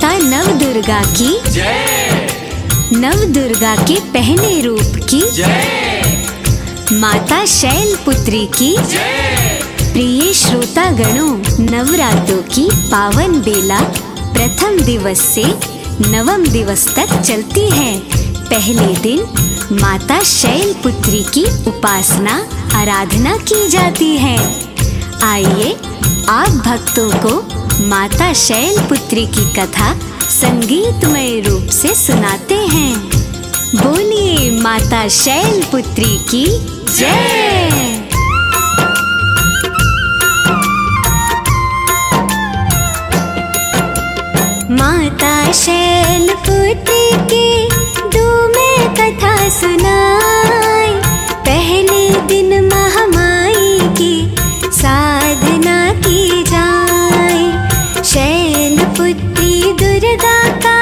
माता नव दुर्गा की जय। नव दुर्गा के पहले रूप की जय। माता शैलपुत्री की जय। प्रिय श्रोतागणों, नवरात्रों की पावन बेला प्रथम दिवस से नवम दिवस तक चलती है। पहले दिन माता शैलपुत्री की उपासना आराधना की जाती है। आइए आप भक्तों को माता शैलपुत्री की कथा संगीतमय रूप से सुनाते हैं। बोलिए माता शैलपुत्री की जय। माता शैलपुत्री की मैं कथा सुनाई। पहले दिन महामाई की साधना की जाए। शैलपुत्री दुर्गा का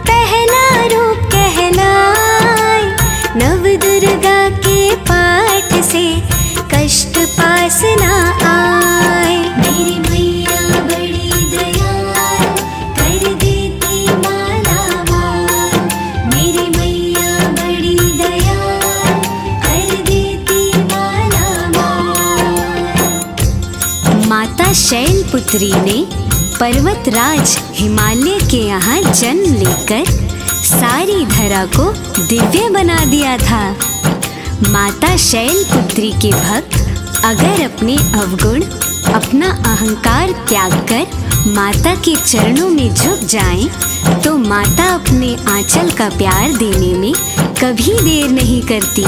पहला रूप कहलाए। नव दुर्गा के पाठ से कष्ट पास ना आए। मेरी मैया बड़ी दयाल कर देती माला माल। मेरी मैया बड़ी दयाल कर देती माला माल। माता शैलपुत्री ने पर्वतराज हिमालय के यहाँ जन्म लेकर सारी धरा को दिव्य बना दिया था। माता शैलपुत्री के भक्त अगर अपने अवगुण, अपना अहंकार त्याग कर माता के चरणों में झुक जाएं, तो माता अपने आंचल का प्यार देने में कभी देर नहीं करती।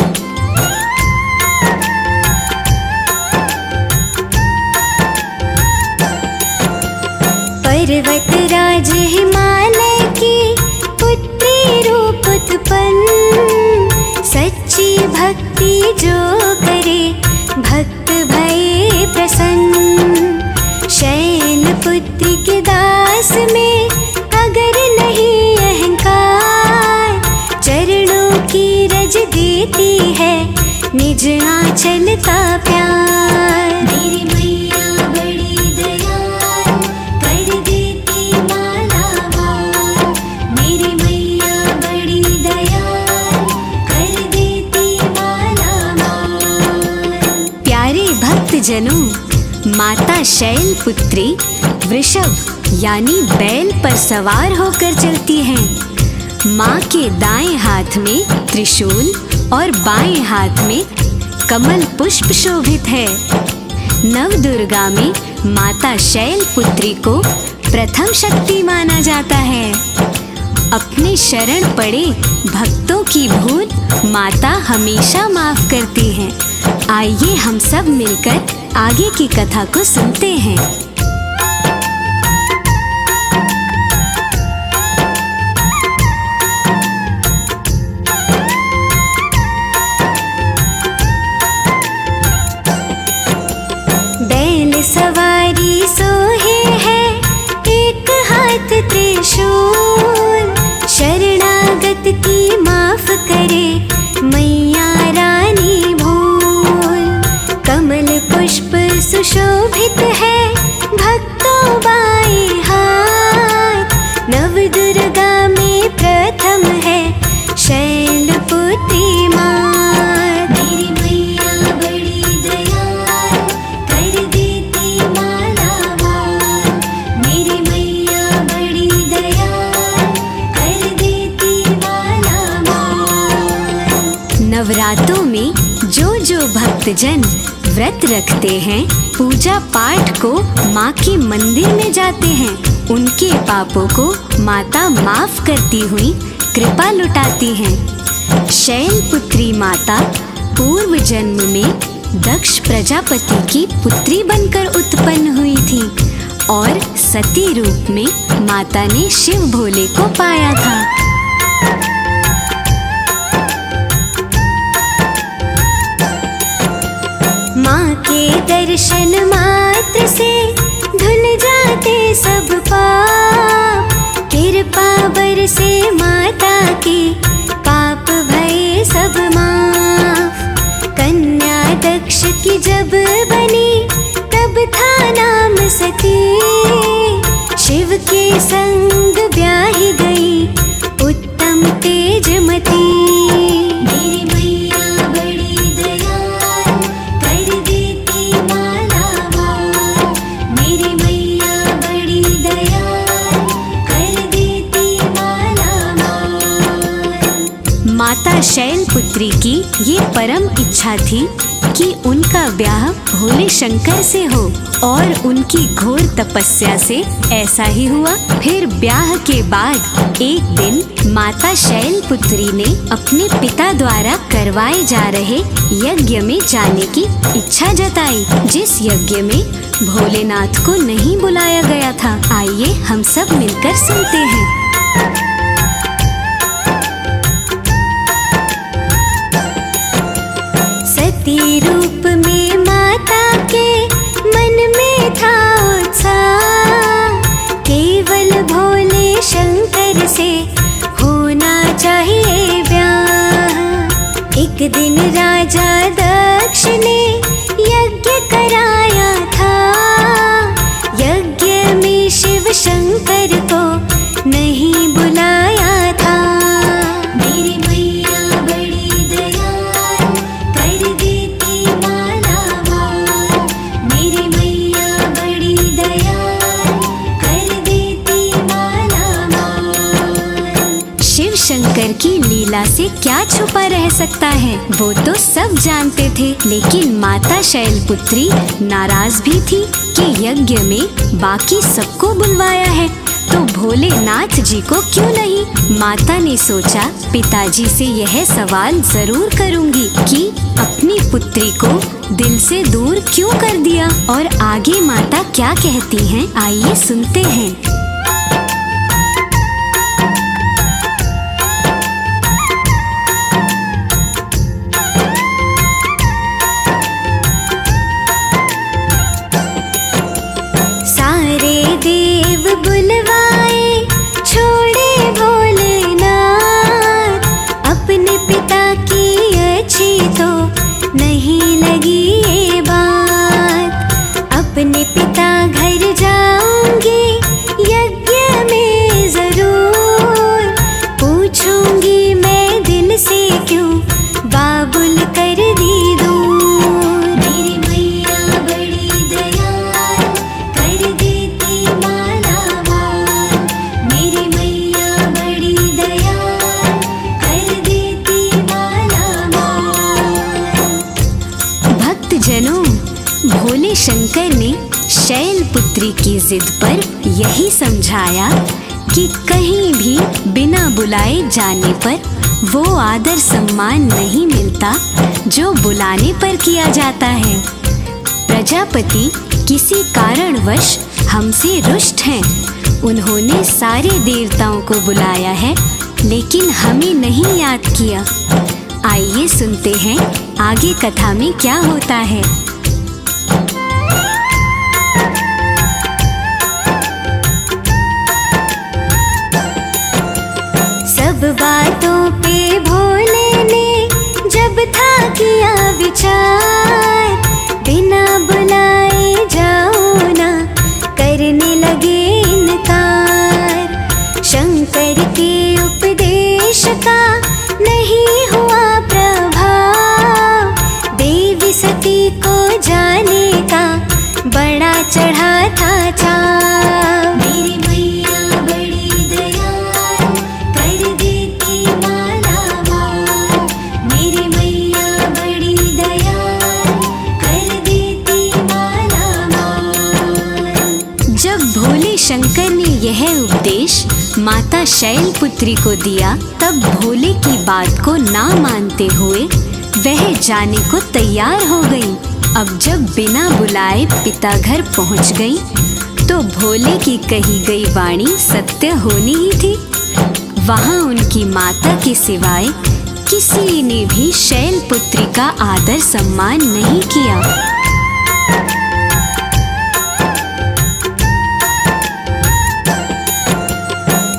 पर्वतराज हिमालय की पुत्री रूप उत्पन्न। सच्ची भक्ति जो करे भक्त भये प्रसन्न। शैलपुत्री के दास में अगर नहीं अहंकार, चरणों की रज देती है निज आंचल का प्यार। मेरी मैया बड़ी दयाल कर देती माला माल। मेरी मैया बड़ी दयाल कर देती माला माल। प्यारे भक्तजनों, माता शैलपुत्री वृषभ यानी बैल पर सवार होकर चलती हैं। माँ के दाएं हाथ में त्रिशूल और बाएं हाथ में कमल पुष्प शोभित है। नव दुर्गा में माता शैलपुत्री को प्रथम शक्ति माना जाता है। अपने शरण पड़े भक्तों की भूल माता हमेशा माफ करती है। आइए हम सब मिलकर आगे की कथा को सुनते हैं। बैल सवारी सोहे है एक हाथ त्रिशूल। शरणागत की माफ करे मैया रानी भूल। कमल पुष्प सुशोभित है भक्तों बाएं हाथ। नव दुर्गा में प्रथम है शैलपुत्री माँ। मेरी मैया बड़ी दयाल कर देती माला माल। मेरी मैया बड़ी दयाल कर देती माला माल। नवरात्रों में जो भक्तजन व्रत रखते हैं, पूजा पाठ को माँ के मंदिर में जाते हैं, उनके पापों को माता माफ करती हुई कृपा लुटाती हैं। शैलपुत्री माता पूर्व जन्म में दक्ष प्रजापति की पुत्री बनकर उत्पन्न हुई थी और सती रूप में माता ने शिव भोले को पाया था। माँ के दर्शन मात्र से धुल जाते सब पाप। कृपा बरसे माता की पाप भये सब माफ। कन्या दक्ष की जब बनी तब था नाम सती। शिव के संग शैलपुत्री की ये परम इच्छा थी कि उनका ब्याह भोले शंकर से हो, और उनकी घोर तपस्या से ऐसा ही हुआ। फिर ब्याह के बाद एक दिन माता शैलपुत्री ने अपने पिता द्वारा करवाए जा रहे यज्ञ में जाने की इच्छा जताई, जिस यज्ञ में भोलेनाथ को नहीं बुलाया गया था। आइए हम सब मिलकर सुनते हैं। सती रूप में माता के मन में था उत्साह, केवल भोले शंकर से होना चाहिए ब्याह। एक दिन राजा दक्ष ने यज्ञ कराया था, यज्ञ में शिव शंकर को नहीं बुलाया था। मेरी मैया बड़ी दयाल, कर देती मालामाल। मेरी मैया बड़ी दयाल, कर देती मालामाल। शिव शंकर की लीला से क्या छुपा रह सकता है, वो तो सब जानते थे। लेकिन माता शैलपुत्री नाराज भी थी कि यज्ञ में बाकी सबको बुलवाया है, तो भोलेनाथ जी को क्यों नहीं। माता ने सोचा पिताजी से यह सवाल जरूर करूंगी कि अपनी पुत्री को दिल से दूर क्यों कर दिया। और आगे माता क्या कहती हैं, आइए सुनते हैं। सारे देव बुलवाए, छोड़े भोलेनाथ। अपने पिता की अच्छी तो नहीं लगी ये बात। अपने पिता घर जाऊंगी, यज्ञ में जरूर पूछूंगी मैं दिल से क्यों बाबुल कर दी दूर। मेरी मैया बड़ी दयाल, कर देती मालामाल। मेरी मैया बड़ी दयाल, कर देती मालामाल। भक्तजनों, भोले शंकर ने शैलपुत्री की जिद पर यही समझाया कि कहीं भी बिना बुलाए जाने पर वो आदर सम्मान नहीं मिलता जो बुलाने पर किया जाता है। प्रजापति किसी कारणवश हमसे रुष्ट हैं। उन्होंने सारे देवताओं को बुलाया है, लेकिन हमें नहीं याद किया। आइए सुनते हैं आगे कथा में क्या होता है। सब बातों पे भोले ने जब था किया विचार, बिना बुलाए जाओ ना करने लगे इनकार। शंकर के उपदेश का नहीं हुआ प्रभाव, देवी सती को जाने का बड़ा चढ़ा था चाव। मेरी मैया बड़ी दयाल, कर देती मालामाल। मेरी मैया बड़ी दयाल, कर देती मालामाल। जब भोले शंकर ने यह उपदेश माता शैलपुत्री को दिया, तब भोले की बात को ना मानते हुए वह जाने को तैयार हो गई। अब जब बिना बुलाए पिता घर पहुंच गई, तो भोले की कही गई वाणी सत्य होनी ही थी। वहां उनकी माता के सिवाय किसी ने भी शैलपुत्री का आदर सम्मान नहीं किया।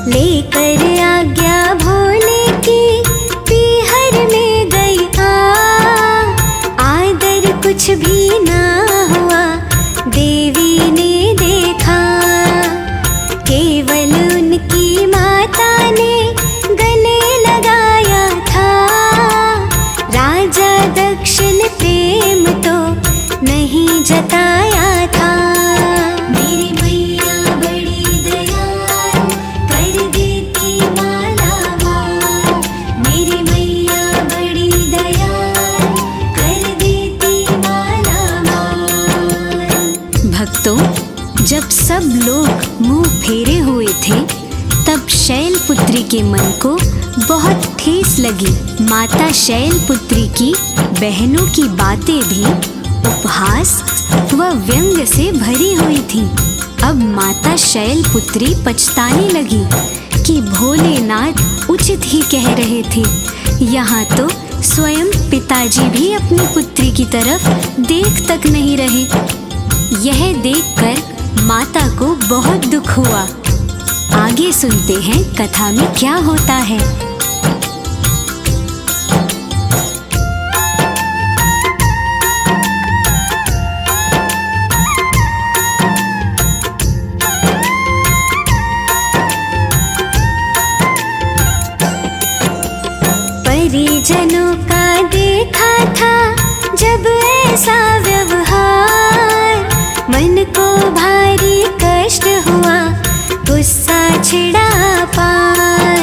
लेकर आज्ञा भोले की पीहर में गई आदर कुछ भी ना हुआ, देवी ने देखा। केवल उनकी माता ने गले लगाया था, राजा दक्ष ने प्रेम तो नहीं जताया था। मेरी मैया बड़ी दयाल, कर देती मालामाल। मेरी मैया जब सब लोग मुंह फेरे हुए थे, तब शैलपुत्री के मन को बहुत ठेस लगी। माता शैलपुत्री की बहनों की बातें भी उपहास व व्यंग से भरी हुई थीं। अब माता शैलपुत्री पछताने लगी कि भोलेनाथ उचित ही कह रहे थे। यहाँ तो स्वयं पिताजी भी अपनी पुत्री की तरफ देख तक नहीं रहे। यह देखकर माता को बहुत दुख हुआ। आगे सुनते हैं कथा में क्या होता है। परिजनों का देखा था जब ऐसा व्यवहार, मन को भारी कष्ट हुआ, गुस्सा छिड़ा पार।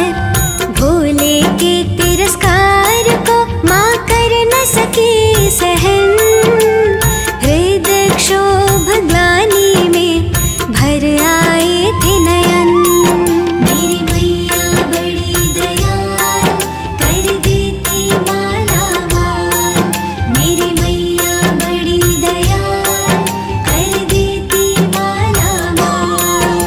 भोले के तिरस्कार को माँ कर न सकी सहन, हृदय क्षोभ ग्लानि में भर आए थे नयन। मेरी मैया बड़ी दयाल, कर देती माला माल। मेरी मैया बड़ी दयाल, कर देती माला माल।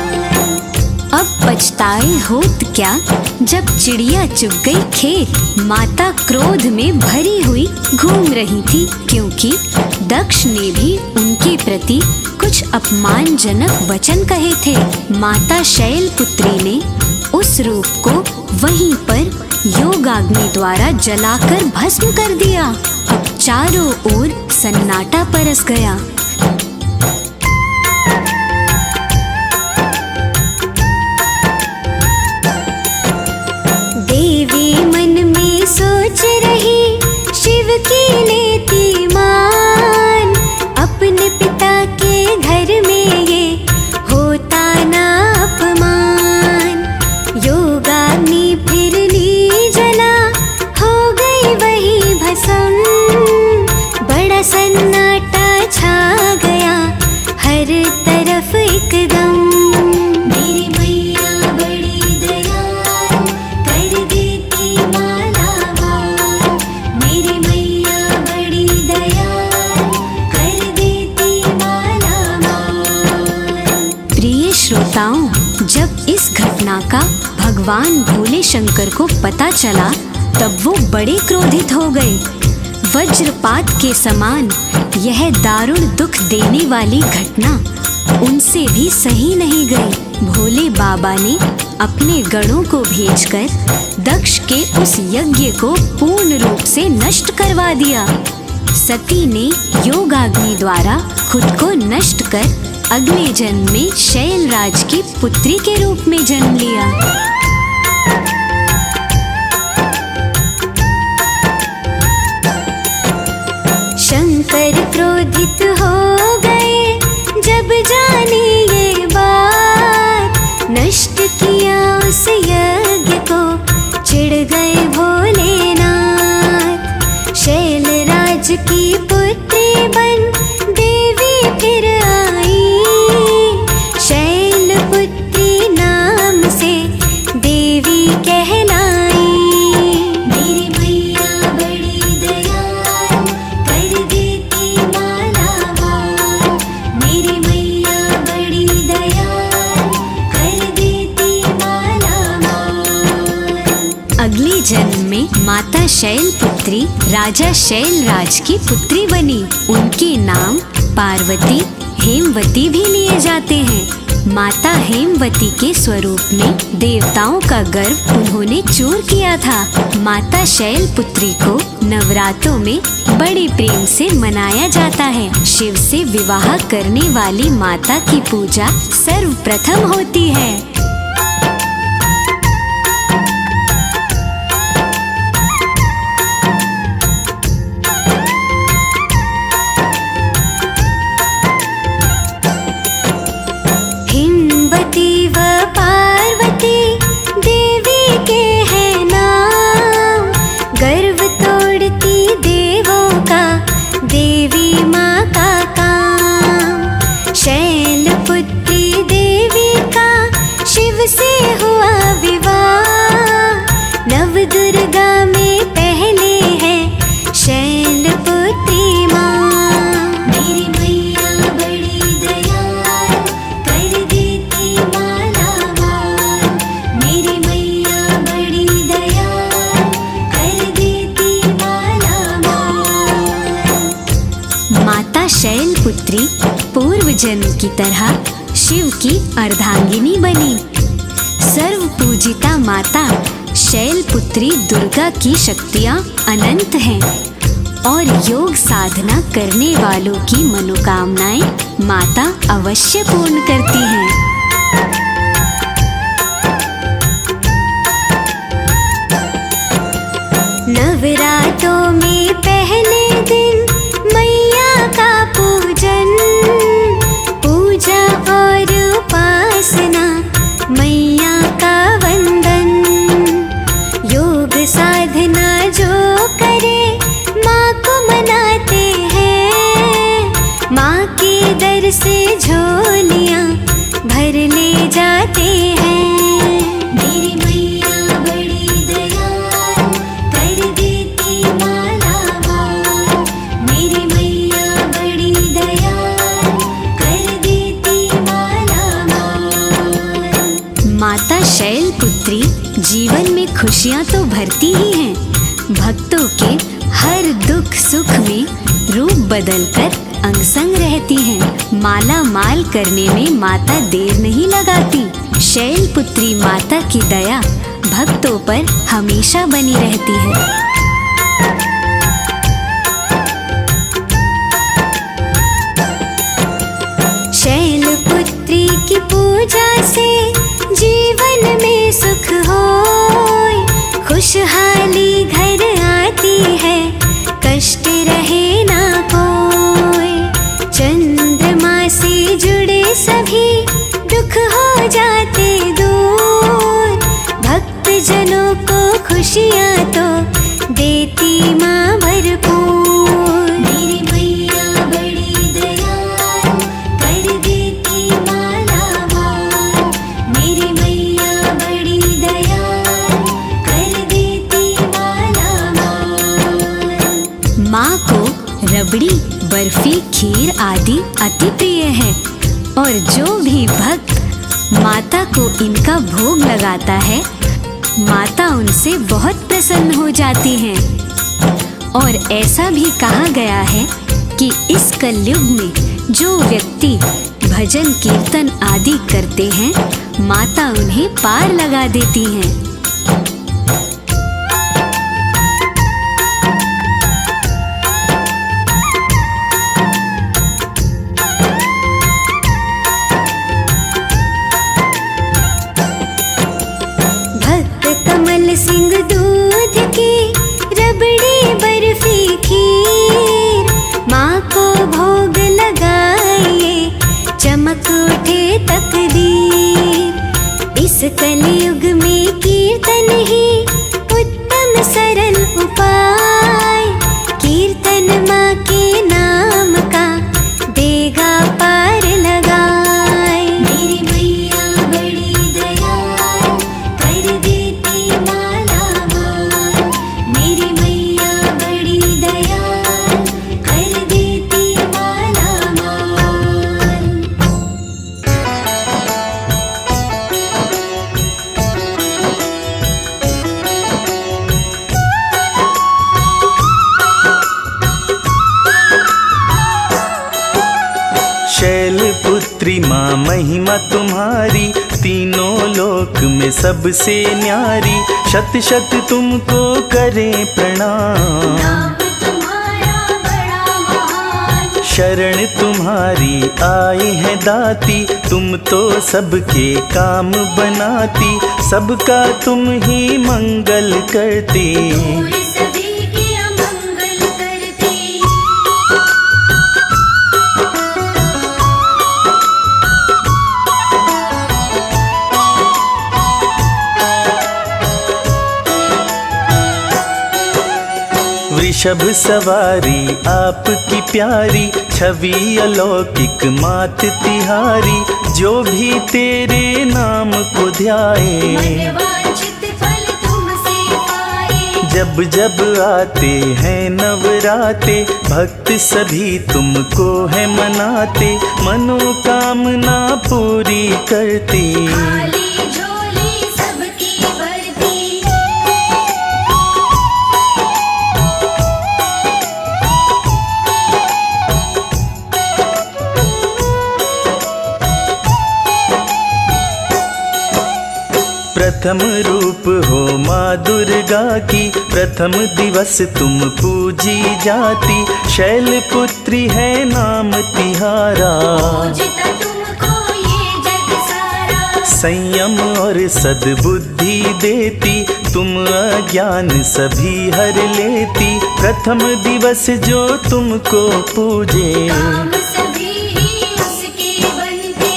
अब पछताए होत क्या, जब चिड़िया चुग गई खेत। माता क्रोध में भरी हुई घूम रही थी, क्योंकि दक्ष ने भी उनके प्रति कुछ अपमानजनक वचन कहे थे। माता शैलपुत्री ने उस रूप को वहीं पर योगाग्नि द्वारा जलाकर भस्म कर दिया। अब चारों ओर सन्नाटा परस गया। देवी मन में सोच रही, शिव की लेती मान। अपने पिता के घर में ये होता ना अपमान। योगाग्नि फिर ली जला, हो गई वही भस्म। बड़ा सन्नाटा छा गया हर तरफ एकदम। मेरी मैया बड़ी दयाल, कर देती माला माल। मेरी मैया बड़ी दयाल, कर देती माला माल। प्रिय श्रोताओं, जब इस घटना का भगवान भोले शंकर को पता चला, तब वो बड़े क्रोधित हो गए। वज्रपात के समान यह दारुण दुख देने वाली घटना उनसे भी सही नहीं गई। भोले बाबा ने अपने गणों को भेजकर दक्ष के उस यज्ञ को पूर्ण रूप से नष्ट करवा दिया। सती ने योगाग्नि द्वारा खुद को नष्ट कर अगले जन्म में शैलराज की पुत्री के रूप में जन्म लिया। शंकर क्रोधित हो गए जब जाने ये बात। नष्ट किया उस यज्ञ को, चिढ़ गए भोलेनाथ। शैलराज की पुत्री बन देवी फिर आई। शैलपुत्री नाम से देवी कहलाई। मेरी मैया बड़ी दयाल, कर देती माला माल। मेरी मैया बड़ी दयाल, कर देती माला माल। अगले जन्म में माता शैलपुत्री राजा शैलराज की पुत्री बनी। उनके नाम पार्वती, हेमवती भी लिए जाते हैं। माता हेमवती के स्वरूप में देवताओं का गर्व उन्होंने चूर किया था। माता शैलपुत्री को नवरात्रों में बड़े प्रेम से मनाया जाता है। शिव से विवाह करने वाली माता की पूजा सर्वप्रथम होती है। हिमवती व पार्वती देवी के हैं नाम। गर्व तोड़ती देवों का, देवी माँ का काम। शैलपुत्री जन्म की तरह शिव की अर्धांगिनी बनी। सर्व पूजिता माता शैलपुत्री दुर्गा की शक्तियाँ अनंत हैं और योग साधना करने वालों की मनोकामनाएं माता अवश्य पूर्ण करती हैं। नवरात्रों में पहले दिन मैया का पूजन, पूजा और उपासना, मैया का वंदन। योग साधना जो करे माँ को मनाते हैं, माँ के दर से झोलियाँ भर ले जाते हैं। मेरी मैया बड़ी दयाल, कर देती मालामाल। मेरी मैया बड़ी दयाल, कर देती मालामाल। माता शैलपुत्री जीवन में खुशियाँ तो भरती ही हैं, भक्तों के हर दुख सुख में रूप बदलकर अंग संग रहती हैं। माला माल करने में माता देर नहीं लगाती। शैलपुत्री माता की दया भक्तों पर हमेशा बनी रहती है। शैलपुत्री की पूजा से जीवन में सुख होए, खुशहाली घर आती है, कष्ट रहे ना कोई। चंद्रमा से जुड़े सभी दुख हो जाते दूर, भक्त जनों को खुशियाँ तो देती माँ भरपूर। मेरी मैया बड़ी दयाल, कर देती मालामाल। मेरी मैया बड़ी दयाल, कर देती मालामाल। माँ को रबड़ी, बर्फी, खीर आदि अति प्रिय है और जो भी भक्त माता को इनका भोग लगाता है, माता उनसे बहुत प्रसन्न हो जाती हैं। और ऐसा भी कहा गया है कि इस कलयुग में जो व्यक्ति भजन कीर्तन आदि करते हैं, माता उन्हें पार लगा देती हैं। सिंह दूध की रबड़ी, बर्फी, खीर, माँ को भोग लगाइए, चमक उठे तकदीर। इस कलयुग में कीर्तन ही उत्तम सरल उपाय, कीर्तन माँ के नाम का देगा पार लगाए। मेरी मैया बड़ी दयाल, कर देती मालामाल। मेरी मैया बड़ी दयाल, कर देती मालामाल। शैलपुत्री माँ महिमा तुम्हारी, तीनों लोक में सबसे न्यारी। शत शत तुमको करें प्रणाम, नाम तुम्हारा बड़ा महान। शरण तुम्हारी आए हैं दाती। तुम तो सबके काम बनाती, सबका तुम ही मंगल करती। दूर सभी के अमंगल करती। वृषभ सवारी आपकी प्यारी, छवि अलौकिक मात तिहारी। जो भी तेरे नाम को ध्याए, मनवांछित फल तुमसे पाए। जब जब आते हैं नवराते, भक्त सभी तुमको है मनाते। मनोकामना पूरी करती, खाली झोली सबकी भरती। प्रथम रूप हो माँ दुर्गा की, प्रथम दिवस तुम पूजी जाती। शैलपुत्री है नाम तिहारा, पूजता तुमको ये जग सारा। संयम और सद्बुद्धि देती, तुम अज्ञान सभी हर लेती। प्रथम दिवस जो तुमको पूजे, काम सभी ही उसके बनते।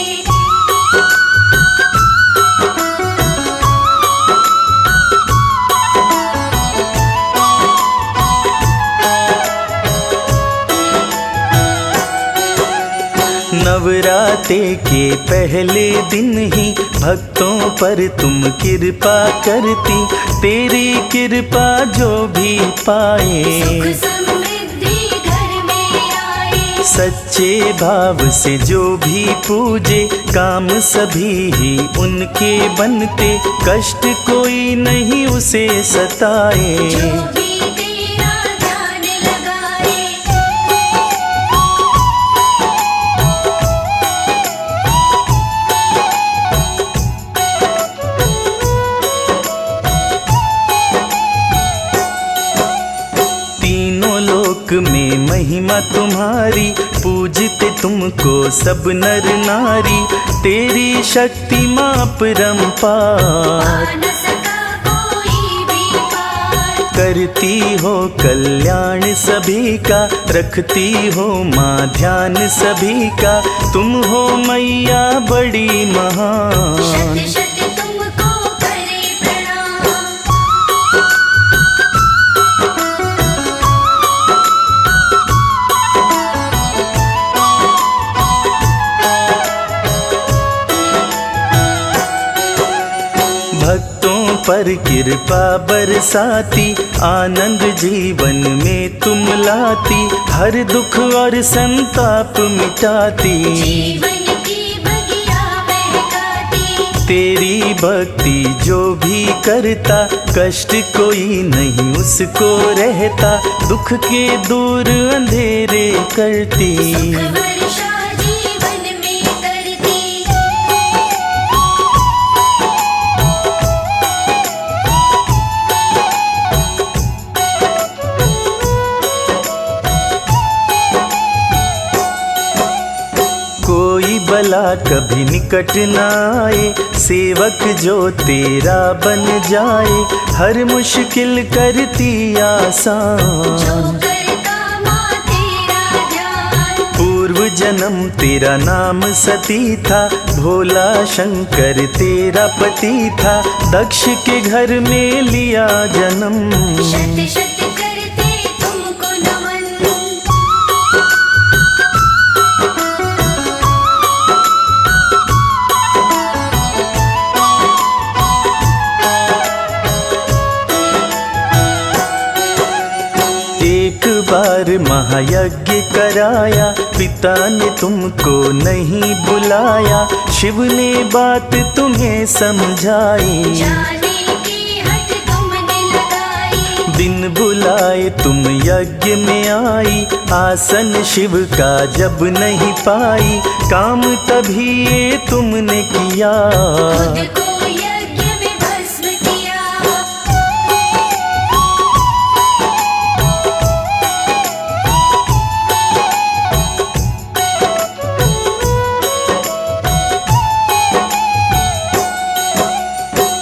नवरात्रे के पहले दिन ही भक्तों पर तुम कृपा करती। तेरी कृपा जो भी पाए, सुख समृद्धि घर में आए। सच्चे भाव से जो भी पूजे, काम सभी ही उनके बनते। कष्ट कोई नहीं उसे सताए, जो भी तेरा ध्यान लगाए। तीनों लोक में महिमा तुम्हारी, पूजते तुमको सब नर नारी। तेरी शक्ति माँ परम्पार, न सका कोई भी पार। करती हो कल्याण सभी का, रखती हो माँ ध्यान सभी का। तुम हो मैया बड़ी महान, शत शत तुमको करे प्रणाम। भक्तों पर कृपा बरसाती। आनंद जीवन में तुम लाती, हर दुख और संताप मिटाती। जीवन की बगिया महकाती। तेरी भक्ति जो भी करता, कष्ट कोई नहीं उसको रहता। दुख के दूर अंधेरे करती, सुख वर्षा जीवन में करती। कोई भला कभी निकट न आए, सेवक जो तेरा बन जाए। हर मुश्किल करती जो आसान, करता माँ तेरा ध्यान। पूर्व जन्म तेरा नाम सती था। भोला शंकर तेरा पति था, दक्ष के घर में लिया जन्म। शत शत करते तुमको नमन। एक बार महायज्ञ कराया, पिता ने तुमको नहीं बुलाया। शिव ने बात तुम्हें समझाई, जाने की हट तुमने लगाई। दिन बुलाए तुम यज्ञ में आई। आसन शिव का जब नहीं पाई, काम तभी ये तुमने किया। खुद को यज्ञ में भस्म किया।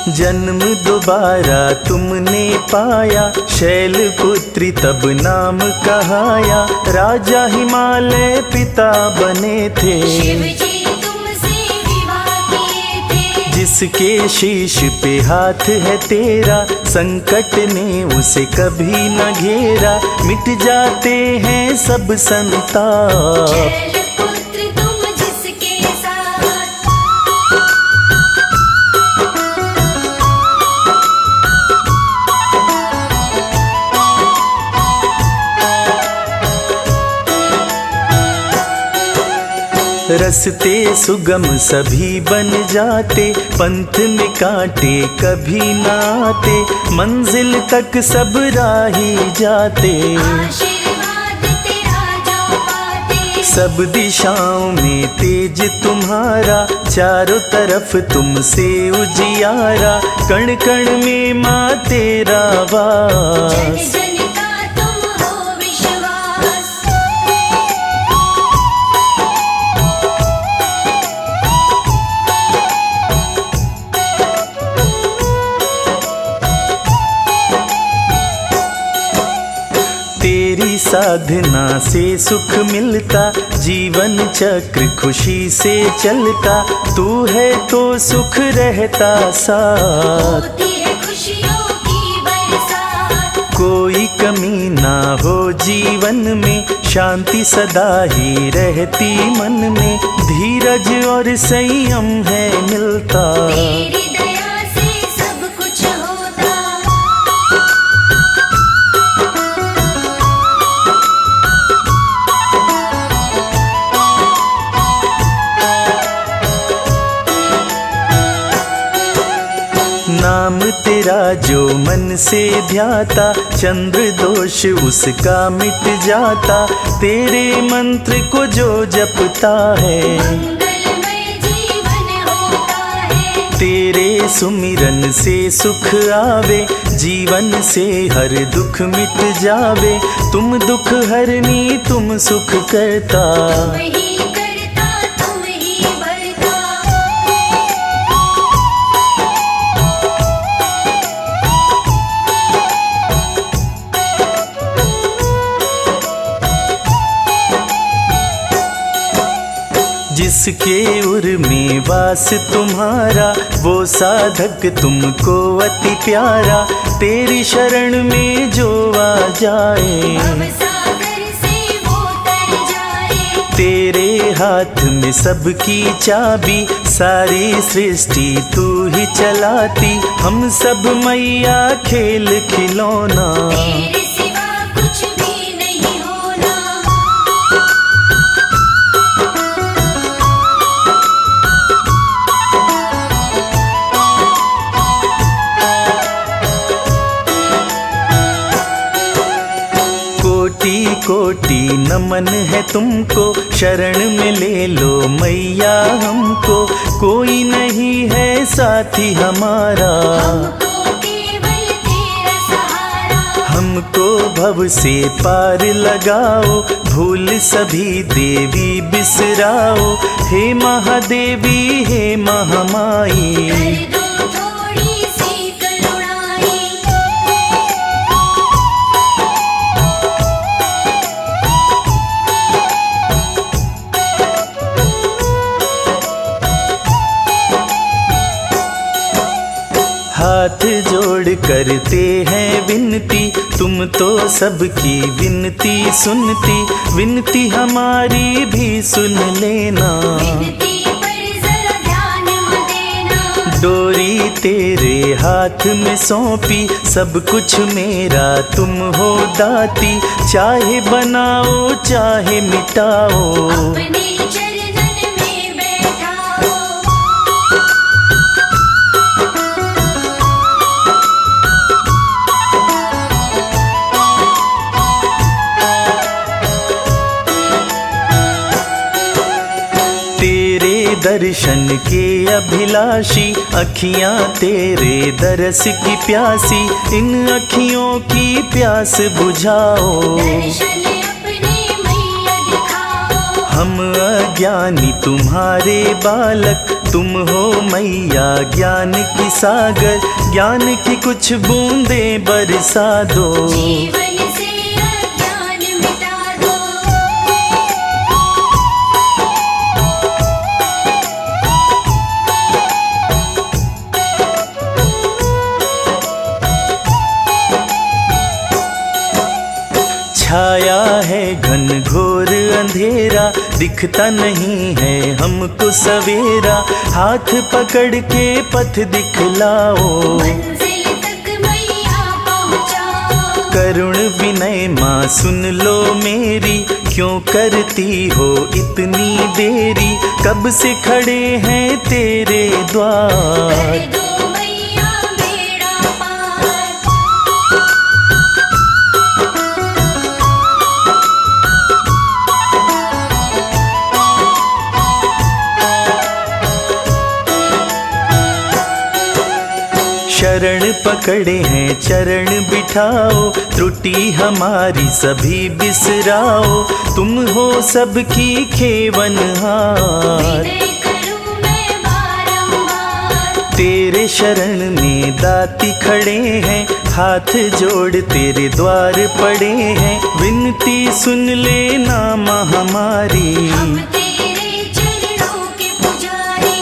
जन्म दोबारा तुमने पाया, शैलपुत्री तब नाम कहाया। राजा हिमालय पिता बने थे, शिव जी तुमसे विवाह किए थे। जिसके शीश पे हाथ है तेरा, संकट ने उसे कभी न घेरा। मिट जाते हैं सब संताप, शैलपुत्र तुम जिसके साथ। रस्ते सुगम सभी बन जाते, पंथ में कांटे कभी न आते। मंजिल तक सब राही जाते, आशीर्वाद तेरा जो पाते। सब दिशाओं में तेज तुम्हारा, चारों तरफ तुमसे उजियारा। कण कण में माँ तेरा जन वास। जन का तुम हो विश्वास। तेरी साधना से सुख मिलता, जीवन चक्र खुशी से चलता, तू है तो सुख रहता साथ। होती है खुशियों की बरसात। कोई कमी ना हो जीवन में, शांति सदा ही रहती मन में, धीरज और संयम है मिलता। तेरी दया से सब कुछ होता। नाम तेरा जो मन से ध्याता, चंद्र दोष उसका मिट जाता, तेरे मंत्र को जो जपता है, मंगलमय जीवन होता है। तेरे सुमिरन से सुख आवे, जीवन से हर दुख मिट जावे, तुम दुख हरनी तुम सुख करता। तुम ही करता तुम ही भरता। जिसके उर में वास तुम्हारा, वो साधक तुमको अति प्यारा, तेरी शरण में जो आ जाए, अब सागर से वो तर जाए। तेरे हाथ में सबकी चाबी, सारी सृष्टि तू ही चलाती, हम सब मैया खेल खिलौना। तेरे सिवा कुछ भी नहीं होना। कोटि कोटि नमन है तुमको, शरण में ले लो मैया हमको, कोई नहीं है साथी हमारा, हमको केवल तेरा सहारा। हमको भव से पार लगाओ, भूल सभी देवी बिसराओ, हे महादेवी हे महामाई। कर दो थोड़ी सी करुणाई। हाथ जोड़ करते हैं विनती, तुम तो सबकी विनती सुनती, विनती हमारी भी सुन लेना। विनती पर जरा ध्यान देना। डोरी तेरे हाथ में सौंपी, सब कुछ मेरा तुम हो दाती, चाहे बनाओ चाहे मिटाओ। अपने चरणन में बैठाओ। तेरे दर्शन के अभिलाषी, अखियां तेरे दरस की प्यासी, इन अखियों की प्यास बुझाओ। दर्शन अपने मैया दिखाओ। हम अज्ञानी तुम्हारे बालक, तुम हो मैया ज्ञान की सागर, ज्ञान की कुछ बूंदें बरसा दो। जीवन से अज्ञान मिटा दो। छाया है घन घोर अंधेरा, दिखता नहीं है हमको सवेरा, हाथ पकड़ के पथ दिखलाओ। मंजिल तक मैया पहुँचाओ। करुण विनय माँ सुन लो मेरी, क्यों करती हो इतनी देरी, कब से खड़े हैं तेरे द्वार। कर दो मैया बेड़ा पार। शरण पकड़े हैं चरण बिठाओ, त्रुटि हमारी सभी बिसराओ, तुम हो सबकी खेवनहार। विनय करूं मैं बारंबार, तेरे शरण में दाती खड़े हैं, हाथ जोड़ तेरे द्वार पड़े हैं, विनती सुन लेना माँ हमारी। हम तेरे चरणों के पुजारी।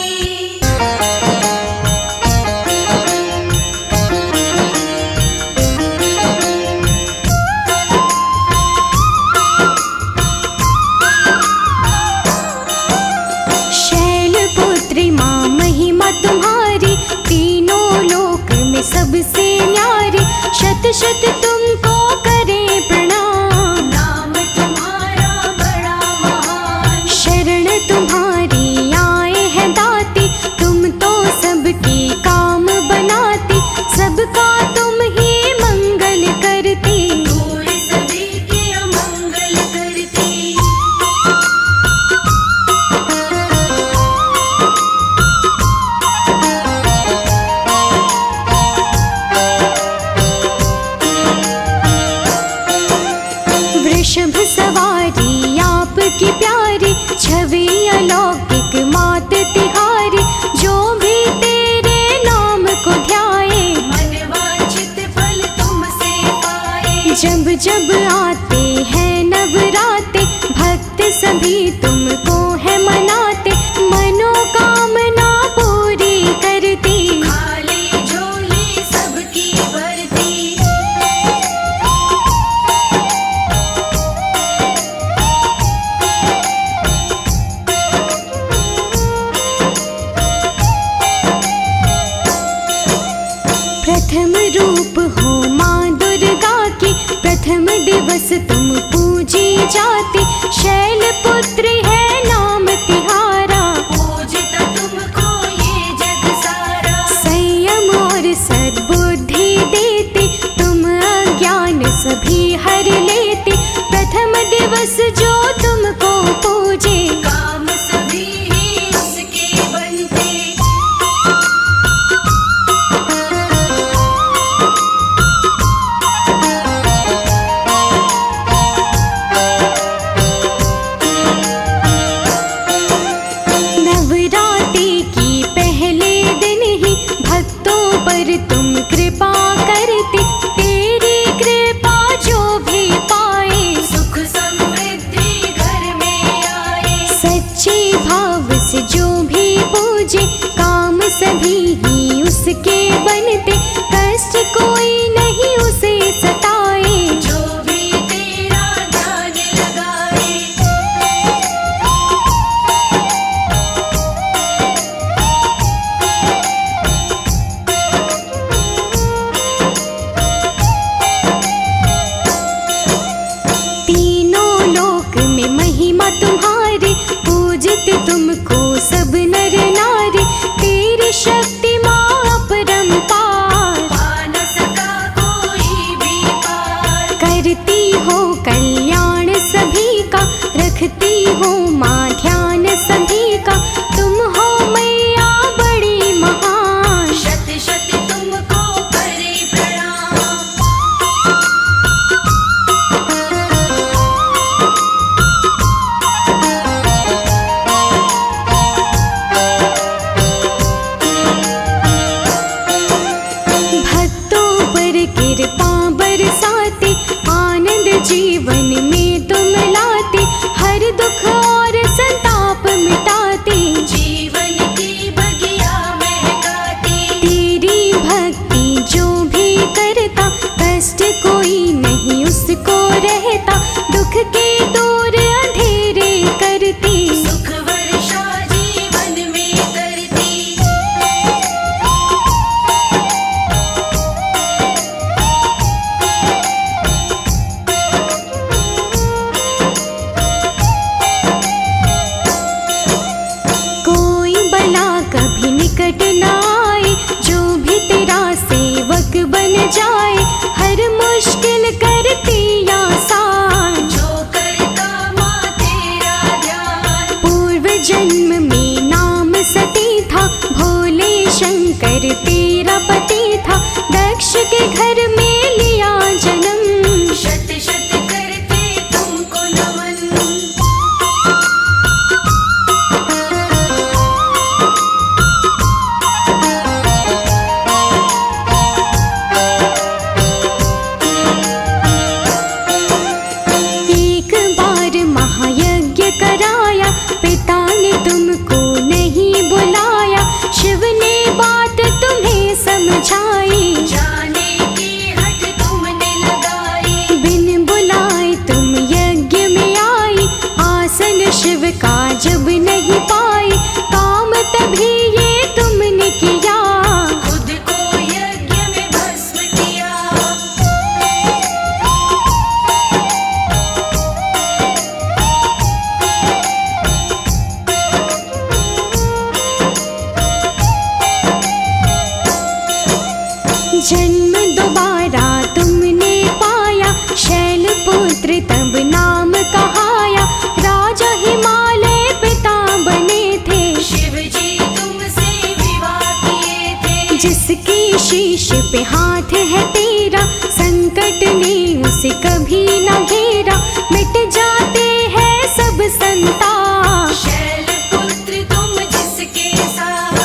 शैलपुत्री माँ महिमा तुम्हारी, तीनों लोक में सबसे न्यारी, शत शत तुमको करे प्रणाम। नाम तुम्हारा बड़ा महान, शरण तुम्हारी आए हैं दाती, तुम तो सबके काम बनाती, सबका तुम ही मंगल करती। दूर सभी के अमंगल करती। वृषभ सवारी आपकी प्यारी, छवि अलौकिक मात तिहारी, जो भी तेरे नाम को ध्याए, मन वांछित फल तुमसे पाए। जब जब आते हैं नवराते, भक्त सभी तुमको है मनाते, मनोकामना पूरी करती। खाली झोली सबकी भरती। प्रथम रूप हो माँ दुर्गा की, प्रथम दिवस तुम पूजी जाती, शैलपुत्री है नाम तिहारा। पूजता तुमको ये जग सारा। संयम और सद्बुद्धि देती, तुम अज्ञान सभी हर लेती, प्रथम दिवस जो तुमको पूजे, काम सभी ही उसके बनते। नवरात्रि की पहले दिन ही भक्तों पर तुम कृपा करती, तेरी कृपा जो भी पाए, सुख समृद्धि घर में आए। सच्चे भाव से जो भी पूजे, काम सभी ही उसके बनते, कष्ट कोई नहीं उसे सताए। जो भी तेरा ध्यान लगाए। तीनों लोक में महिमा तुम्हारी, पूजते तुमको सब नर नारी, तेरी शक्ति माँ अपरंपार। पा न सका कोई भी पार। करती हो कल्याण सभी का, रखती हो माँ ध्यान सभी का, तुम हो मैया बड़ी महान। शत शत तुमको करे प्रणाम। भक्तों पर कृपा बरसाती, आनंद जीवन में तुम लाती, हर दुख और संताप मिटाती, जीवन की बगिया महकाती। तेरी भक्ति जो भी करता, कष्ट कोई नहीं उसको रहता, दुख के दूर अंधेरे करती। सुख वर्षा जीवन में करती। कोई बला कभी निकट न आए, जो भी तेरा सेवक बन जाए, हर मुश्किल करती आसान। जो करता माँ तेरा ध्यान। पूर्व जन्म में नाम सती था, भोले शंकर तेरा पति था, जन्म दोबारा तुमने पाया, शैलपुत्र तब नाम कहाया। राजा हिमालय पिता बने थे, शिव जी तुमसे विवाह किए थे। जिसके शीश पे हाथ है तेरा, संकट ने उसे कभी न घेरा। मिट जाते हैं सब संताप, शैलपुत्र तुम जिसके साथ।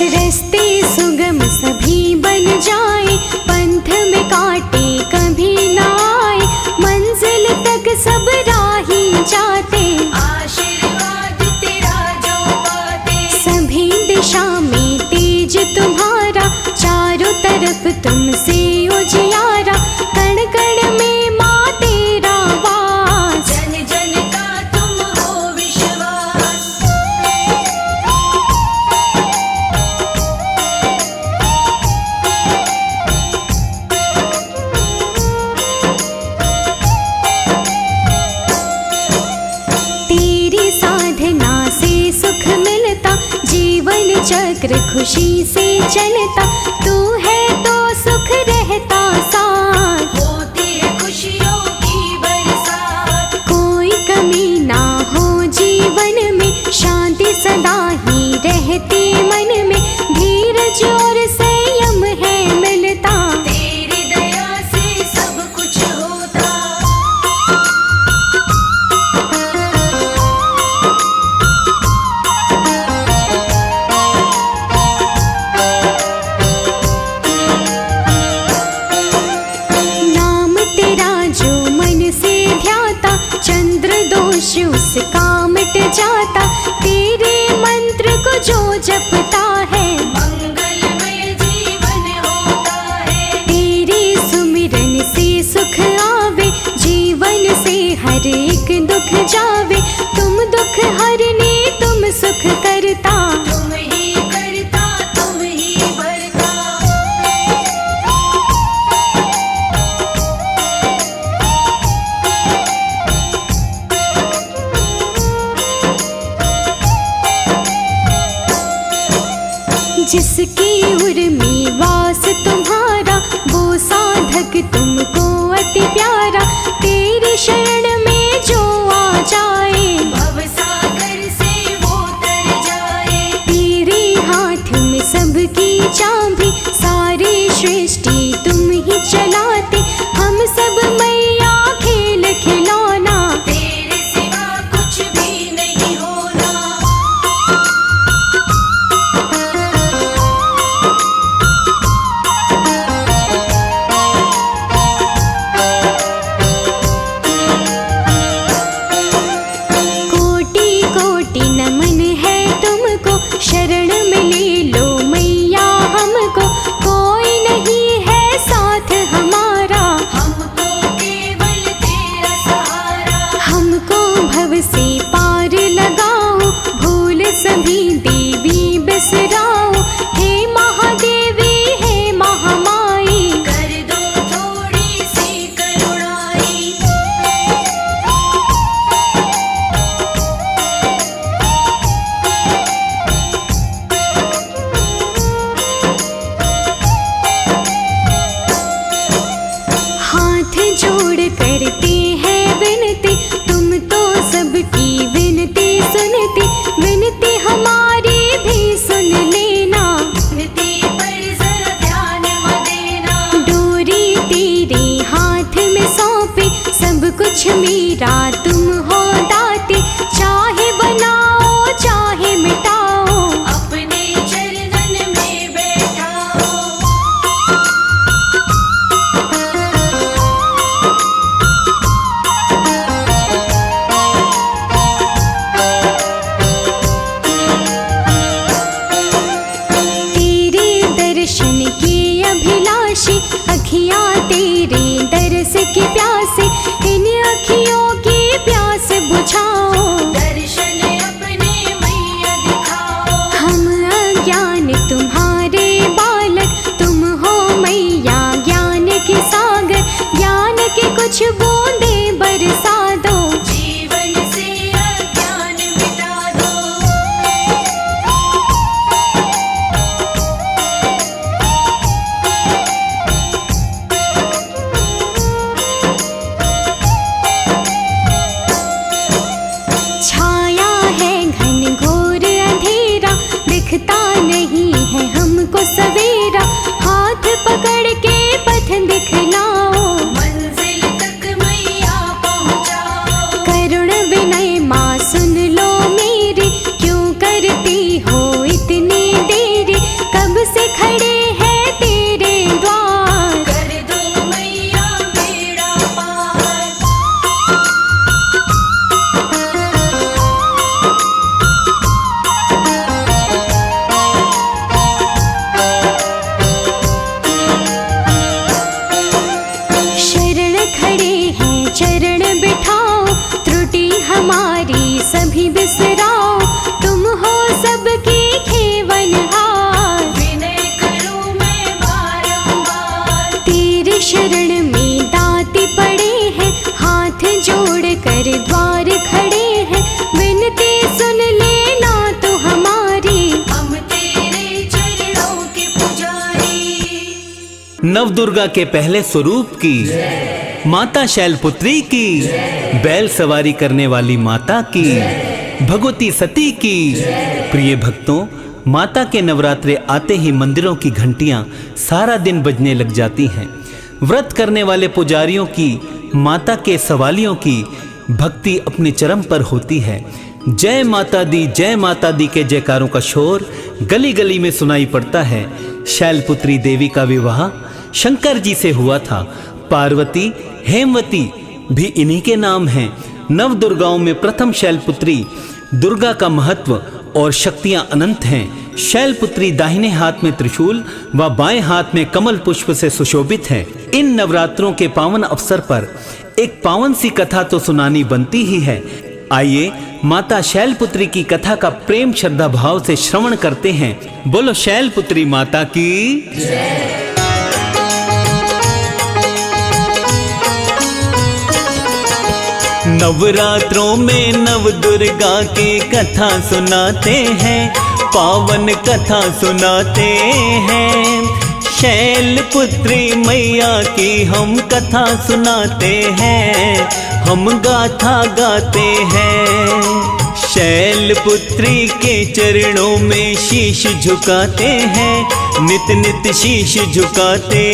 रस्ते सुगम सभी बन जाए, पंथ में काटे कभी न आए। मंजिल तक सब राही जाते, आशीर्वाद तेरा जो पाते। सभी दिशा में तेज तुम्हारा, चारों तरफ तुमसे उजियारा। कण कण में माँ तेरा वास, जन जन का तुम हो विश्वास। तेरी साधना से सुख मिलता, जीवन चक्र खुशी से चलता। तू है तो सुख रहता साथ, होती है खुशियों की बरसात। कोई कमी ना हो जीवन में, शांति सदा ही रहती मन में। धीरज और संयम है मिलता, तेरी दया से सब कुछ होता। नाम तेरा जो मन से ध्याता, चंद्र दोष उसका मिट जाता। तेरे मंत्र को जो जपता है, मंगलमय जीवन होता है। तेरे सुमिरन से सुख आवे, जीवन से हर एक दुख जावे। तुम दुख हरने तुम सुख करता, तुम ही करता तुम ही भरता। जिसकी उर्मी वास तुम्हारा, वो साधक तुमको अति प्यारा। तेरी शरण में जो आ जाए, भवसागर से वो तर जाए। तेरे हाथ में सबकी चाबी, सारी सृष्टि तुम ही चलाते। हम सब मैया खेल खिलौना, तेरे सिवा कुछ भी नहीं होना। कोटि कोटि नमन है तुमको, शरण में ले लो मैया हमको। कोई नहीं है साथ हमारा, हमको केवल तेरा सहारा। हमको भव से पार लगाओ, भूल सभी देवी बिसराओ। हे महादेवी हे महामाई, कर दो थोड़ी सी करुणाई। हाथ जोड़ करते हैं विनती, तुम तो सबकी विनती सुनती। विनती हमारी भी सुन लेना, नीति पर जरा ध्यान में देना। डोरी तेरे हाथ में सौंपे, सब कुछ मेरा तुम हो दाते। चाहे बनाओ चाहे मिटाओ, अपने चरणन में बैठाओ। तेरे दर्शन के अभिलाषी, अखियाँ तेरे दर्श की प्यासे। इन अखियों की प्यास बुझाओ, दर्शन अपने मैया दिखाओ। हम अज्ञान तुम्हारे बालक, तुम हो मैया ज्ञान के सागर। नवदुर्गा के पहले स्वरूप की, माता शैलपुत्री की, बैल सवारी करने वाली माता की, भगवती सती की। प्रिय भक्तों, माता के नवरात्रे आते ही मंदिरों की घंटियां सारा दिन बजने लग जाती हैं। व्रत करने वाले पुजारियों की, माता के सवालियों की भक्ति अपने चरम पर होती है। जय माता दी के जयकारों का शोर गली गली में सुनाई पड़ता है। शैलपुत्री देवी का विवाह शंकर जी से हुआ था। पार्वती, हेमवती भी इन्हीं के नाम हैं। नव दुर्गाओं में प्रथम शैलपुत्री दुर्गा का महत्व और शक्तियां अनंत हैं। शैलपुत्री दाहिने हाथ में त्रिशूल व बाएं हाथ में कमल पुष्प से सुशोभित है। इन नवरात्रों के पावन अवसर पर एक पावन सी कथा तो सुनानी बनती ही है। आइए माता शैलपुत्री की कथा का प्रेम श्रद्धा भाव से श्रवण करते हैं। बोलो शैलपुत्री माता की जय। नवरात्रों में नव दुर्गा की कथा सुनाते हैं, पावन कथा सुनाते हैं। शैलपुत्री मैया की हम कथा सुनाते हैं, हम गाथा गाते हैं। शैलपुत्री के चरणों में शीश झुकाते हैं, नित नित शीश झुकाते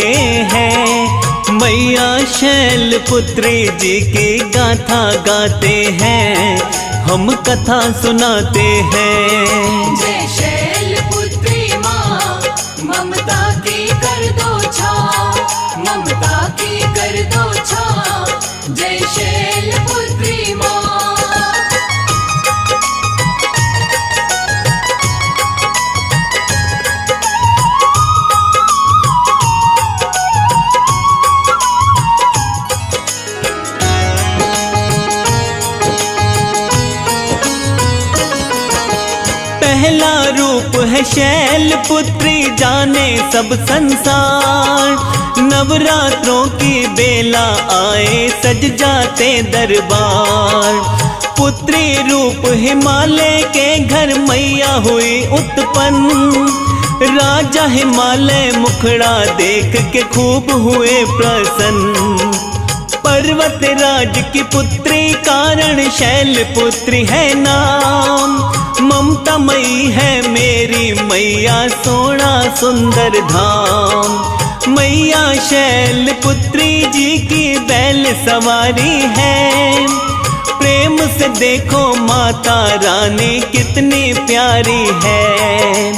हैं। मैया शैलपुत्री जी की गाथा गाते हैं, हम कथा सुनाते हैं। जय शैलपुत्री माँ, ममता की कर दो छाँव, ममता की कर दो छाँव। जय शैलपुत्री माँ। पहला रूप है शैलपुत्री जाने सब संसार। नवरात्रों की बेला आए सज जाते दरबार। पुत्री रूप हिमालय के घर मैया हुई उत्पन्न। राजा हिमालय मुखड़ा देख के खूब हुए प्रसन्न। पर्वत राज की पुत्री कारण शैलपुत्री है नाम। ममता मई है मेरी मैया सोना सुंदर धाम। मैया शैलपुत्री जी की बैल सवारी है। प्रेम से देखो माता रानी कितनी प्यारी है।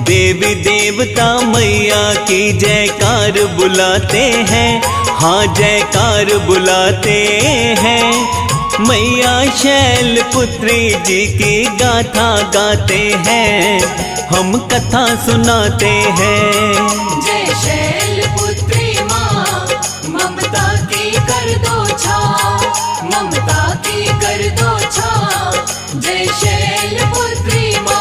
देवी देवता मैया की जयकार बुलाते हैं, हाँ जयकार बुलाते हैं। मैया शैलपुत्री जी की गाथा गाते हैं, हम कथा सुनाते हैं। जय शैलपुत्री माँ, ममता की कर दो छाँव, ममता की कर दो छाँव। जय शैलपुत्री माँ।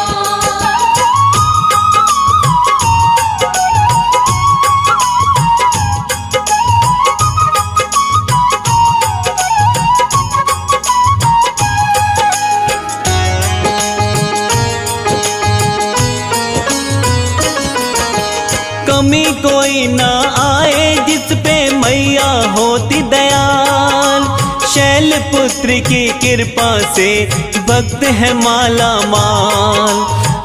कमी कोई ना आए जिस पे मैया होती दयाल। शैलपुत्री की कृपा से भक्त है माला माल।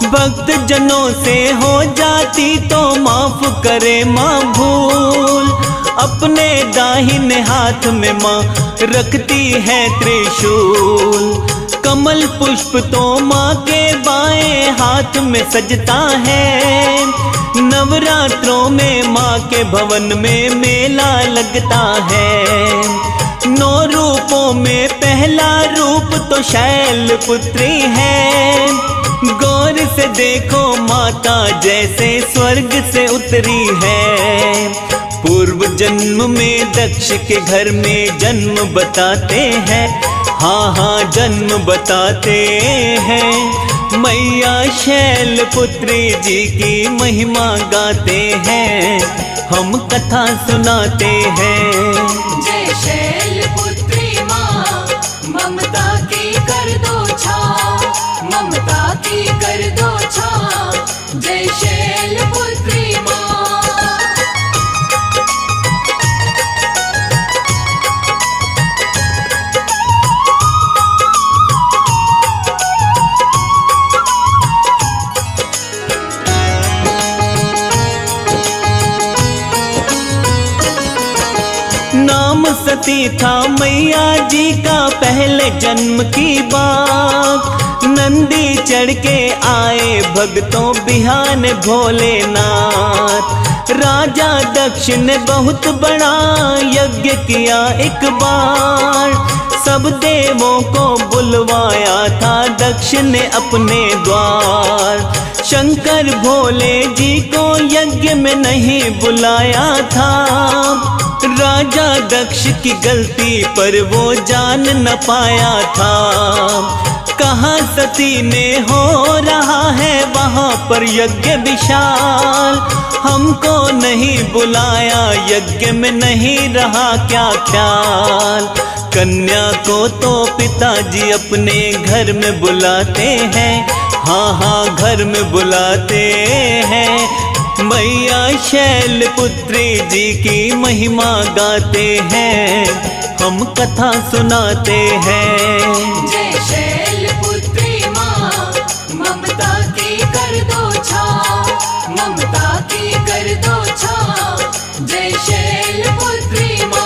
भक्त जनों से हो जाती तो माफ करे माँ भूल। अपने दाहिने हाथ में माँ रखती है त्रिशूल। कमल पुष्प तो माँ के बाएं हाथ में सजता है। नवरात्रों में माँ के भवन में मेला लगता है। 9 रूपों में पहला रूप तो शैलपुत्री है। गौर से देखो माता जैसे स्वर्ग से उतरी है। पूर्व जन्म में दक्ष के घर में जन्म बताते हैं, हाँ हाँ जन्म बताते हैं। मैया शैलपुत्री जी की महिमा गाते हैं, हम कथा सुनाते हैं। जय शैलपुत्री माँ, ममता की कर दो छाँव, ममता की कर दो छाँव। जय शैलपुत्री माँ। सती था मैया जी का पहले जन्म की बात। नंदी चढ़ के आए भक्तों बिहान भोलेनाथ। राजा दक्ष ने बहुत बड़ा यज्ञ किया एक बार। सब देवों को बुलवाया था दक्ष ने अपने द्वार। शंकर भोले जी को यज्ञ में नहीं बुलाया था। राजा दक्ष की गलती पर वो जान न पाया था। कहाँ सती ने हो रहा है वहाँ पर यज्ञ विशाल। हमको नहीं बुलाया यज्ञ में नहीं रहा क्या ख्याल। कन्या को तो पिताजी अपने घर में बुलाते हैं, हाँ हाँ घर में बुलाते हैं। मैया शैलपुत्री जी की महिमा गाते हैं, हम कथा सुनाते हैं। जय शैलपुत्री माँ, ममता की कर दो छाँव, ममता की कर दो छाँव। जय शैलपुत्री माँ।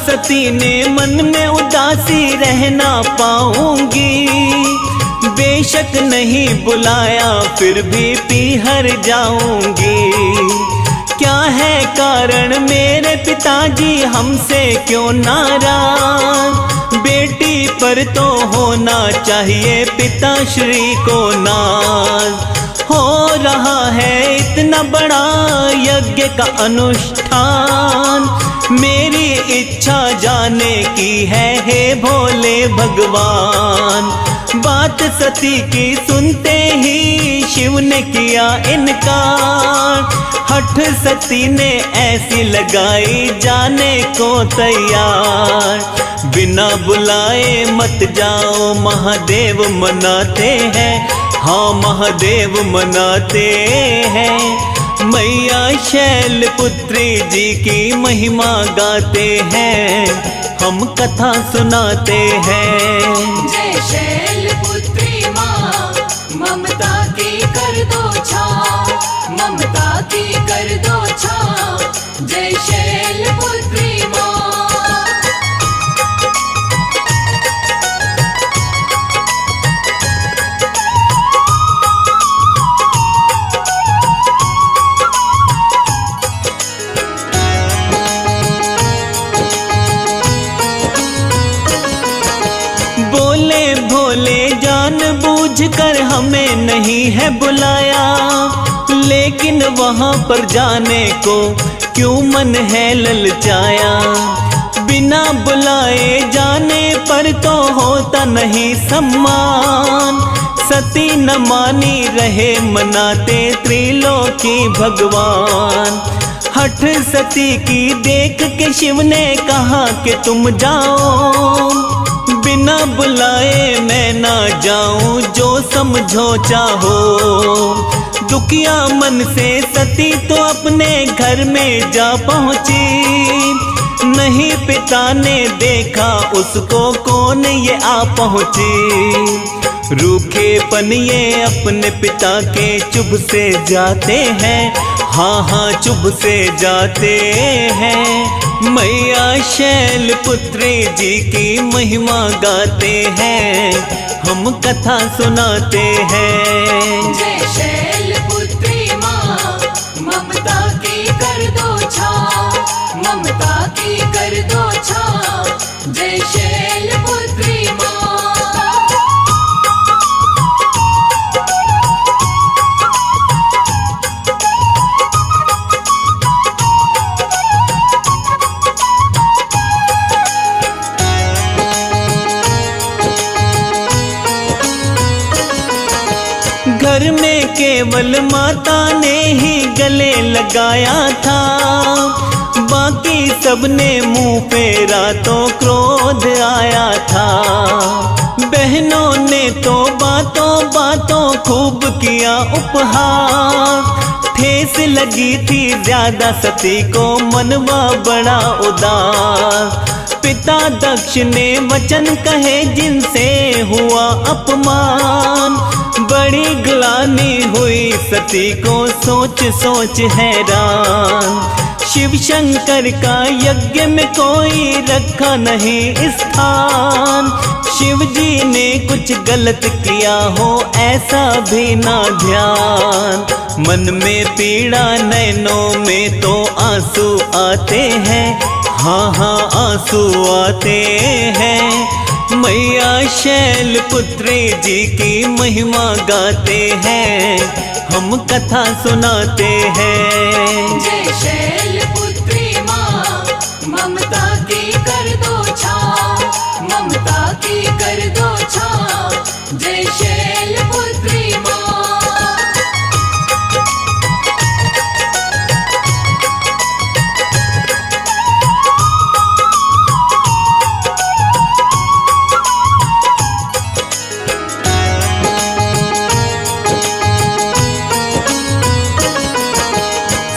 सती ने मन में उदासी रह ना पाऊंगी। बेशक नहीं बुलाया फिर भी पीहर जाऊंगी। क्या है कारण मेरे पिताजी हमसे क्यों नाराज। बेटी पर तो होना चाहिए पिताश्री को नाज। हो रहा है इतना बड़ा यज्ञ का अनुष्ठान। मेरी इच्छा जाने की है हे भोले भगवान। बात सती की सुनते ही शिव ने किया इनकार। हठ सती ने ऐसी लगाई जाने को तैयार। बिना बुलाए मत जाओ महादेव मनाते हैं, हाँ महादेव मनाते हैं। मैया शैलपुत्री जी की महिमा गाते हैं, हम कथा सुनाते हैं। जय शैलपुत्री माँ, ममता की कर दो छाँव, ममता की कर दो छाँव। जय शैलपुत्री माँ। भोले जानबूझकर हमें नहीं है बुलाया। लेकिन वहाँ पर जाने को क्यों मन है ललचाया। बिना बुलाए जाने पर तो होता नहीं सम्मान। सती न मानी रहे मनाते त्रिलोकी भगवान। हठ सती की देख के शिव ने कहा कि तुम जाओ। बिना बुलाए मैं ना जाऊं जो समझो चाहो। दुखिया मन से सती तो अपने घर में जा पहुंची। नहीं पिता ने देखा उसको कौन ये आ पहुंची। रूखे पन ये अपने पिता के चुभ से जाते हैं, हाँ हाँ चुभ से जाते हैं। मैया शैलपुत्री जी की महिमा गाते हैं, हम कथा सुनाते हैं। जय शैलपुत्री माँ, ममता की कर दो छाँव, ममता की कर दो छाँव। जय शैलपुत्री माँ। घर में केवल माता ने ही गले लगाया था। बाकी सबने मुंह फेरा तो क्रोध आया था। बहनों ने तो बातों बातों खूब किया उपहार। ठेस लगी थी ज्यादा सती को, मनवा बड़ा उदास। पिता दक्ष ने वचन कहे जिनसे हुआ अपमान, बड़ी ग्लानि हुई सती को सोच सोच हैरान। शिव शंकर का यज्ञ में कोई रखा नहीं स्थान, शिव जी ने कुछ गलत किया हो ऐसा भी ना ध्यान। मन में पीड़ा नैनों में तो आंसू आते हैं, हाँ हाँ आंसू आते हैं। मैया शैल पुत्री जी की महिमा गाते हैं, हम कथा सुनाते हैं। जय शैल पुत्री माँ, ममता की कर दो छाँव, ममता की कर दो छाँव। जय शैल पुत्री माँ।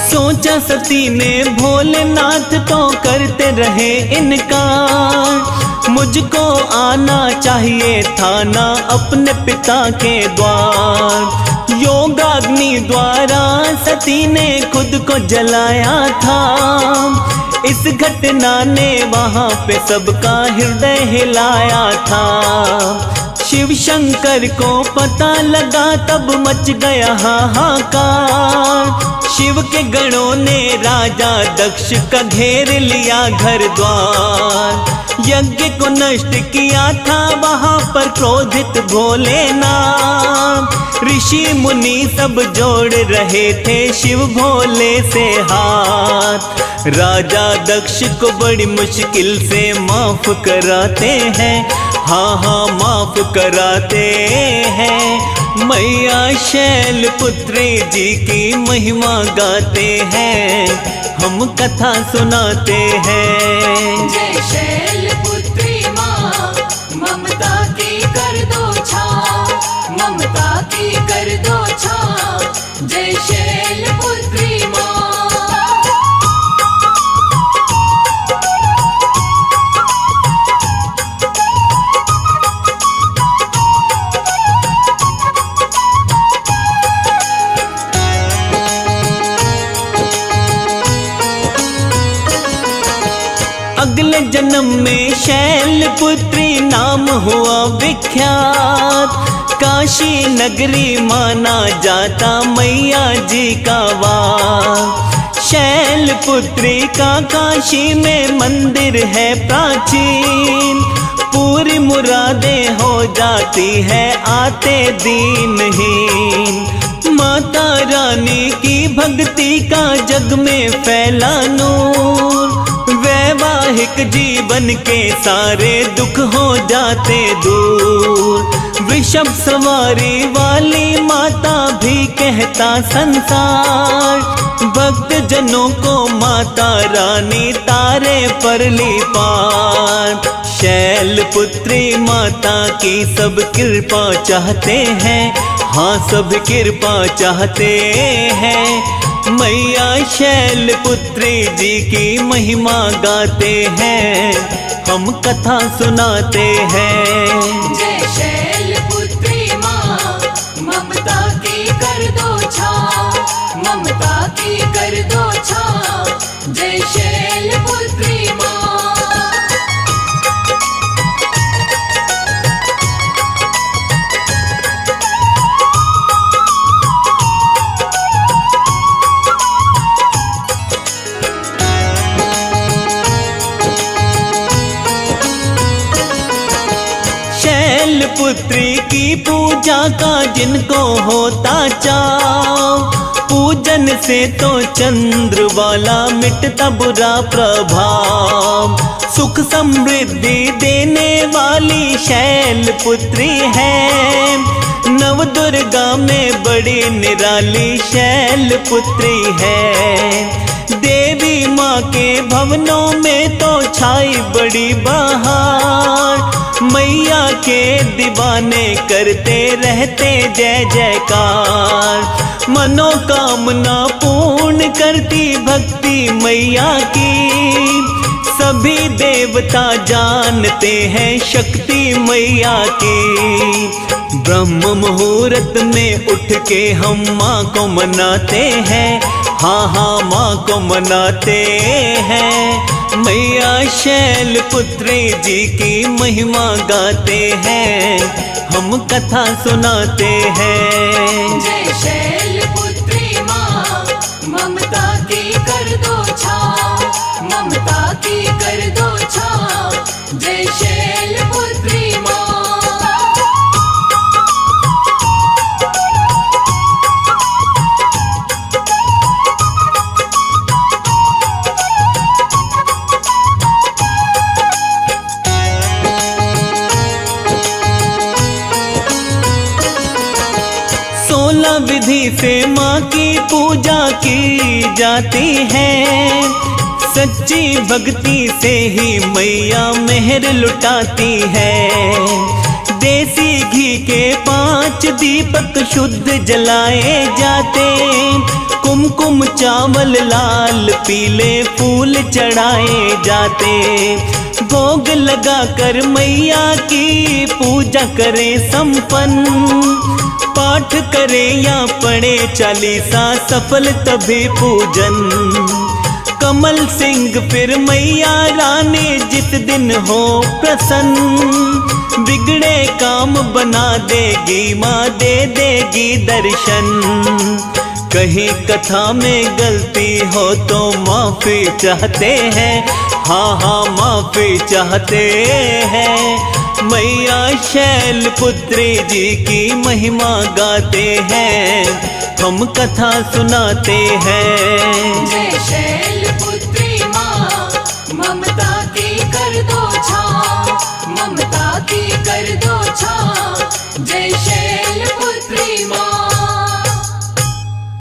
सोचा सती ने भोलेनाथ तो करते रहे इनकार, मुझको आना चाहिए था ना अपने पिता के द्वार। योगाग्नि द्वारा सती ने खुद को जलाया था, इस घटना ने वहाँ पे सबका हृदय हिलाया था। शिव शंकर को पता लगा तब मच गया हाहाकार, शिव के गणों ने राजा दक्ष का घेर लिया घर द्वार। यज्ञ को नष्ट किया था वहाँ पर क्रोधित भोलेनाथ, ऋषि मुनि सब जोड़ रहे थे शिव भोले से हाथ। राजा दक्ष को बड़ी मुश्किल से माफ कराते हैं, हाँ हाँ माफ कराते हैं। मैया शैल पुत्री जी की महिमा गाते हैं, हम कथा सुनाते हैं। जय शैल पुत्री माँ, ममता की कर दो छाँव, ममता की कर दो छाँव। जय शैल पुत्री माँ। अगले जन्म में शैल पुत्री नाम हुआ विख्यात, काशी नगरी माना जाता मैया जी का वास। शैल पुत्री का काशी में मंदिर है प्राचीन, पूरी मुरादें हो जाती है आते दीनहीन। माता रानी की भक्ति का जग में फैला नूर, वैवाहिक जीवन के सारे दुख हो जाते दूर। वृषभ सवारी वाली माता भी कहता संसार, भक्त जनों को माता रानी तारे पर ली पार। शैल पुत्री माता की सब कृपा चाहते हैं, हाँ सब कृपा चाहते हैं। मैया शैल पुत्री जी की महिमा गाते हैं, हम कथा सुनाते हैं। जय शैल पुत्री माँ, ममता की कर दो छाँव, ममता की कर दो छाँव। जय शैल पुत्री माँ। पुत्री की पूजा का जिनको होता चाव, पूजन से तो चंद्र वाला मिटता बुरा प्रभाव। सुख समृद्धि देने वाली शैल पुत्री है, नव दुर्गा में बड़ी निराली शैल पुत्री है। देवी माँ के भवनों में तो छाई बड़ी बहार। मैया के दीवाने करते रहते जय जयकार। मनोकामना पूर्ण करती भक्ति मैया की। सभी देवता जानते हैं शक्ति मैया की। ब्रह्म मुहूर्त में उठ के हम माँ को मनाते हैं। हाँ हाँ माँ को मनाते हैं। मैया शैल पुत्री जी की महिमा गाते हैं, हम कथा सुनाते हैं। जय शैलपुत्री माँ, ममता की कर दो छाँव, ममता की कर दो छाँव। जय शैलपुत्री माँ। विधि से माँ की पूजा की जाती है। सच्ची भक्ति से ही मैया मेहर लुटाती है। देसी घी के 5 दीपक शुद्ध जलाए जाते। कुमकुम चावल लाल पीले फूल चढ़ाए जाते। भोग लगा कर मैया की पूजा करें संपन्न। पाठ करे या पढ़े चालीसा सफल तभी पूजन। कमल सिंह फिर मैया रानी जिस दिन हो प्रसन्न। बिगड़े काम बना देगी माँ, दे देगी दर्शन। कहीं कथा में गलती हो तो माफी चाहते हैं। हाँ हाँ माफी चाहते हैं। मैया शैल पुत्री जी की महिमा गाते हैं, हम कथा सुनाते हैं। जय शैलपुत्री माँ, ममता की कर दो छाँव, ममता की कर दो छाँव। जय शैल